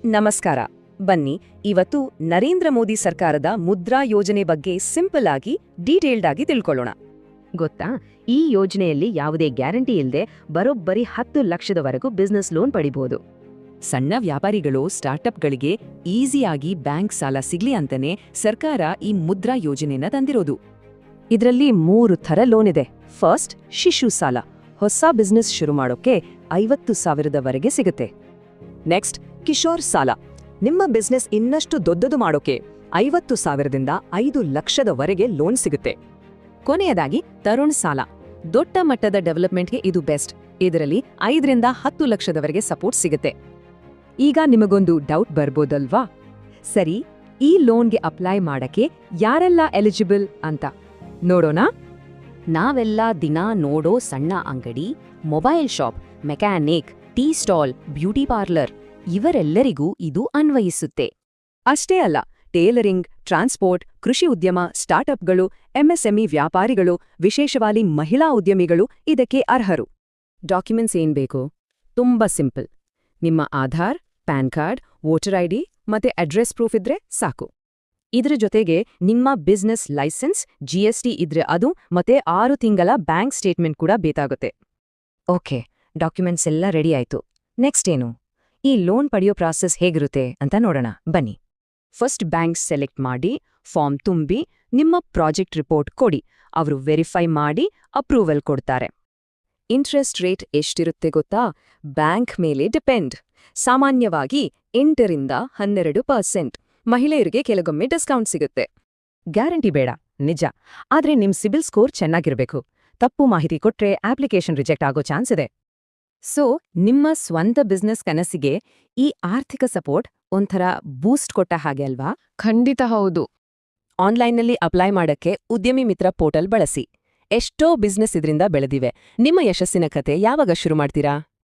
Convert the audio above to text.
ನಮಸ್ಕಾರ. ಬನ್ನಿ ಇವತ್ತು ನರೇಂದ್ರ ಮೋದಿ ಸರ್ಕಾರದ ಮುದ್ರಾ ಯೋಜನೆ ಬಗ್ಗೆ ಸಿಂಪಲ್ ಆಗಿ ಡೀಟೇಲ್ಡ್ ಆಗಿ ತಿಳ್ಕೊಳ್ಳೋಣ. ಗೊತ್ತಾ, ಈ ಯೋಜನೆಯಲ್ಲಿ ಯಾವುದೇ ಗ್ಯಾರಂಟಿ ಇಲ್ಲದೆ ಬರೋಬ್ಬರಿ 10 ಲಕ್ಷದವರೆಗೂ ಬಿಸ್ನೆಸ್ ಲೋನ್ ಪಡಿಬಹುದು. ಸಣ್ಣ ವ್ಯಾಪಾರಿಗಳು ಸ್ಟಾರ್ಟ್ಅಪ್ಗಳಿಗೆ ಈಸಿಯಾಗಿ ಬ್ಯಾಂಕ್ ಸಾಲ ಸಿಗ್ಲಿ ಅಂತಾನೆ ಸರ್ಕಾರ ಈ ಮುದ್ರಾ ಯೋಜನೆನ ತಂದಿರೋದು. ಇದರಲ್ಲಿ 3 ಥರ ಲೋನ್ ಇದೆ. ಫಸ್ಟ್, ಶಿಶು ಸಾಲ. ಹೊಸ ಬಿಸ್ನೆಸ್ ಶುರು ಮಾಡೋಕೆ 50,000ವರೆಗೆ ಸಿಗುತ್ತೆ. ನೆಕ್ಸ್ಟ್, ಕಿಶೋರ್ ಸಾಲ. ನಿಮ್ಮ ಬಿಸ್ನೆಸ್ ಇನ್ನಷ್ಟು ದೊಡ್ಡದು ಮಾಡೋಕೆ 50,000ದಿಂದ 5 ಲಕ್ಷದವರೆಗೆ ಲೋನ್ ಸಿಗುತ್ತೆ. ಕೊನೆಯದಾಗಿ ತರುಣ್ ಸಾಲ. ದೊಡ್ಡ ಮಟ್ಟದ ಡೆವಲಪ್ಮೆಂಟ್ಗೆ ಇದು ಬೆಸ್ಟ್. ಇದರಲ್ಲಿ 5ರಿಂದ 10 ಲಕ್ಷದವರೆಗೆ ಸಪೋರ್ಟ್ ಸಿಗುತ್ತೆ. ಈಗ ನಿಮಗೊಂದು ಡೌಟ್ ಬರ್ಬೋದಲ್ವಾ? ಸರಿ, ಈ ಲೋನ್ಗೆ ಅಪ್ಲೈ ಮಾಡಕ್ಕೆ ಯಾರೆಲ್ಲ ಎಲಿಜಿಬಲ್ ಅಂತ ನೋಡೋಣ. ನಾವೆಲ್ಲ ದಿನ ನೋಡೋ ಸಣ್ಣ ಅಂಗಡಿ, mobile shop, mechanic, tea stall, beauty parlour ಇವರೆಲ್ಲರಿಗೂ ಇದು ಅನ್ವಯಿಸುತ್ತೆ. ಅಷ್ಟೇ ಅಲ್ಲ, ಟೇಲರಿಂಗ್, ಟ್ರಾನ್ಸ್ಪೋರ್ಟ್, ಕೃಷಿ ಉದ್ಯಮ, ಸ್ಟಾರ್ಟ್ಅಪ್ಗಳು, ಎಂಎಸ್ಎಂಇ ವ್ಯಾಪಾರಿಗಳು, ವಿಶೇಷವಾಗಿ ಮಹಿಳಾ ಉದ್ಯಮಿಗಳು ಇದಕ್ಕೆ ಅರ್ಹರು. ಡಾಕ್ಯುಮೆಂಟ್ಸ್ ಏನ್ಬೇಕು? ತುಂಬಾ ಸಿಂಪಲ್. ನಿಮ್ಮ Aadhaar, PAN card, voter ID ಮತ್ತೆ ಅಡ್ರೆಸ್ ಪ್ರೂಫ್ ಇದ್ರೆ ಸಾಕು. ಇದ್ರ ಜೊತೆಗೆ ನಿಮ್ಮ ಬಿಸ್ನೆಸ್ ಲೈಸೆನ್ಸ್, ಜಿಎಸ್ಟಿ ಇದ್ರೆ ಅದು, ಮತ್ತೆ 6 ತಿಂಗಳ ಬ್ಯಾಂಕ್ ಸ್ಟೇಟ್ಮೆಂಟ್ ಕೂಡ ಬೇಕಾಗುತ್ತೆ. ಓಕೆ, ಡಾಕ್ಯುಮೆಂಟ್ಸ್ ಎಲ್ಲ ರೆಡಿ ಆಯ್ತು. ನೆಕ್ಸ್ಟ್ ಏನು? ಈ ಲೋನ್ ಪಡೆಯೋ ಪ್ರಾಸೆಸ್ ಹೇಗಿರುತ್ತೆ ಅಂತ ನೋಡೋಣ ಬನ್ನಿ. ಫಸ್ಟ್ ಬ್ಯಾಂಕ್ ಸೆಲೆಕ್ಟ್ ಮಾಡಿ, ಫಾರ್ಮ್ ತುಂಬಿ, ನಿಮ್ಮ ಪ್ರಾಜೆಕ್ಟ್ ರಿಪೋರ್ಟ್ ಕೊಡಿ. ಅವರು ವೆರಿಫೈ ಮಾಡಿ ಅಪ್ರೂವಲ್ ಕೊಡ್ತಾರೆ. ಇಂಟ್ರೆಸ್ಟ್ ರೇಟ್ ಎಷ್ಟಿರುತ್ತೆ ಗೊತ್ತಾ? ಬ್ಯಾಂಕ್ ಮೇಲೆ ಡಿಪೆಂಡ್. ಸಾಮಾನ್ಯವಾಗಿ 8ರಿಂದ 12%. ಮಹಿಳೆಯರಿಗೆ ಕೆಲವೊಮ್ಮೆ ಡಿಸ್ಕೌಂಟ್ ಸಿಗುತ್ತೆ. ಗ್ಯಾರಂಟಿ ಬೇಡ, ನಿಜ. ಆದ್ರೆ ನಿಮ್ ಸಿಬಿಲ್ ಸ್ಕೋರ್ ಚೆನ್ನಾಗಿರ್ಬೇಕು. ತಪ್ಪು ಮಾಹಿತಿ ಕೊಟ್ರೆ ಅಪ್ಲಿಕೇಶನ್ ರಿಜೆಕ್ಟ್ ಆಗೋ ಚಾನ್ಸ್ ಇದೆ. ಸೊ ನಿಮ್ಮ ಸ್ವಂತ ಬಿಸ್ನೆಸ್ ಕನಸಿಗೆ ಈ ಆರ್ಥಿಕ ಸಪೋರ್ಟ್ ಒಂಥರ ಬೂಸ್ಟ್ ಕೊಟ್ಟ ಹಾಗೆ ಅಲ್ವಾ? ಖಂಡಿತ ಹೌದು. ಆನ್ಲೈನ್ನಲ್ಲಿ ಅಪ್ಲೈ ಮಾಡಕ್ಕೆ ಉದ್ಯಮಿ ಮಿತ್ರ ಪೋರ್ಟಲ್ ಬಳಸಿ. ಎಷ್ಟೋ ಬಿಸ್ನೆಸ್ ಇದರಿಂದ ಬೆಳೆದಿವೆ. ನಿಮ್ಮ ಯಶಸ್ಸಿನ ಕತೆ ಯಾವಾಗ ಶುರು ಮಾಡ್ತೀರಾ?